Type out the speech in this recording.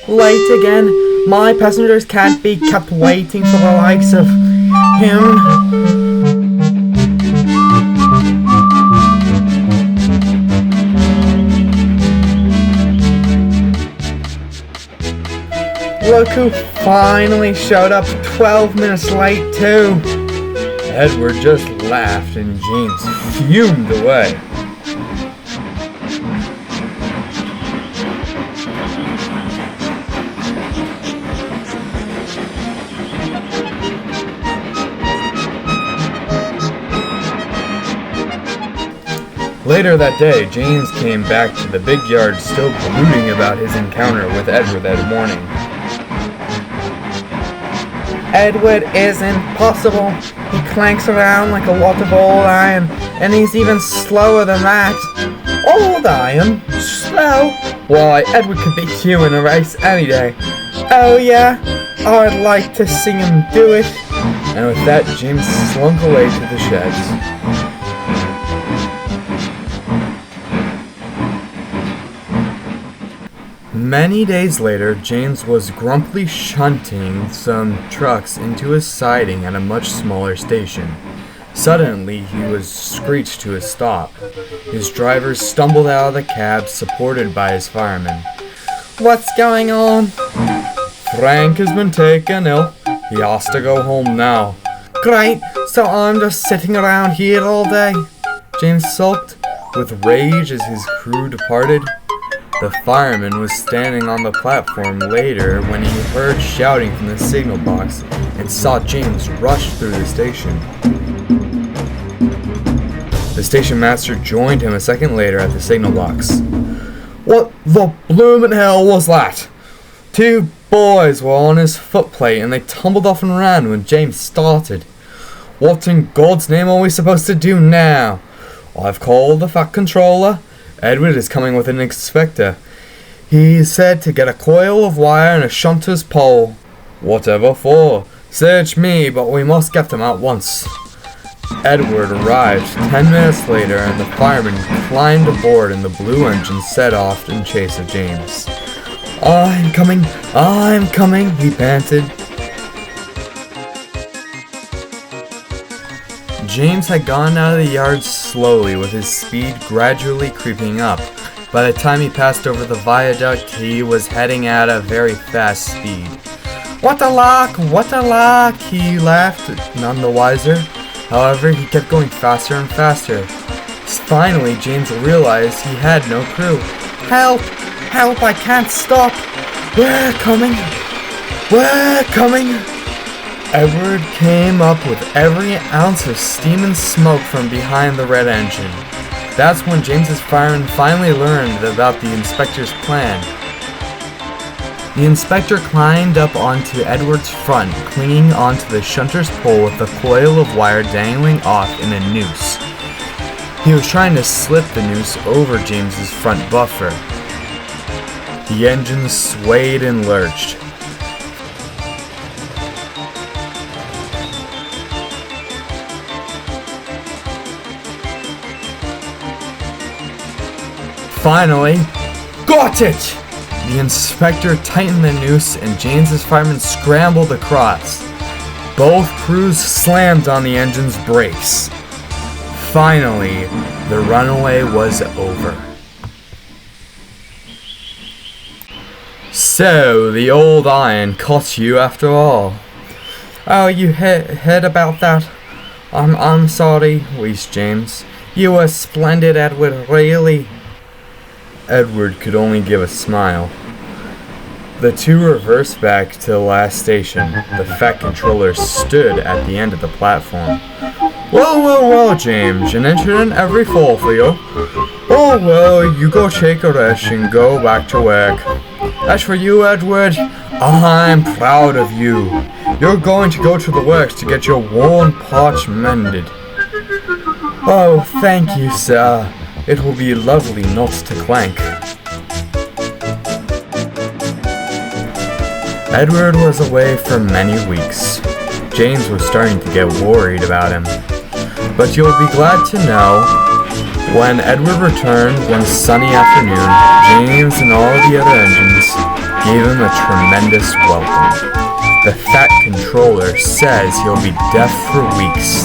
Late again. My passengers can't be kept waiting for the likes of him. Look who finally showed up 12 minutes late too. Edward just laughed and James fumed away. Later that day, James came back to the big yard still brooding about his encounter with Edward that morning. Edward is impossible. He clanks around like a lot of old iron, and he's even slower than that. Old iron? Slow? Why, Edward could beat you in a race any day. Oh yeah? I'd like to see him do it. And with that, James slunk away to the sheds. Many days later, James was grumpily shunting some trucks into his siding at a much smaller station. Suddenly, he was screeched to a stop. His driver stumbled out of the cab, supported by his fireman. What's going on? Frank has been taken ill. He has to go home now. Great, so I'm just sitting around here all day. James sulked with rage as his crew departed. The fireman was standing on the platform later when he heard shouting from the signal box and saw James rush through the station. The station master joined him a second later at the signal box. What the bloomin' hell was that? Two boys were on his footplate and they tumbled off and ran when James started. What in God's name are we supposed to do now? I've called the Fat Controller. Edward is coming with an inspector. He said to get a coil of wire and a shunter's pole. Whatever for? Search me, but we must get them at once. Edward arrived 10 minutes later and the fireman climbed aboard and the blue engine set off in chase of James. I'm coming, he panted. James had gone out of the yard slowly, with his speed gradually creeping up. By the time he passed over the viaduct, he was heading at a very fast speed. What a lark, he laughed, none the wiser. However, he kept going faster and faster. Finally, James realized he had no crew. Help, I can't stop. We're coming. Edward came up with every ounce of steam and smoke from behind the red engine. That's when James's fireman finally learned about the inspector's plan. The inspector climbed up onto Edward's front, clinging onto the shunter's pole with a coil of wire dangling off in a noose. He was trying to slip the noose over James's front buffer. The engine swayed and lurched. Finally, got it! The inspector tightened the noose and James's fireman scrambled across. Both crews slammed on the engine's brakes. Finally, the runaway was over. So, the old iron caught you after all. Oh, you heard about that? I'm sorry, wheezed James. You were splendid, Edward, really. Edward could only give a smile. The two reversed back to the last station. The Fat Controller stood at the end of the platform. Well, James, an incident every fall for you. Oh, well, you go take a rest and go back to work. As for you, Edward, I'm proud of you. You're going to go to the works to get your worn parts mended. Oh, thank you, sir. It will be lovely not to clank. Edward was away for many weeks. James was starting to get worried about him. But you'll be glad to know, when Edward returned one sunny afternoon, James and all the other engines gave him a tremendous welcome. The Fat Controller says he'll be deaf for weeks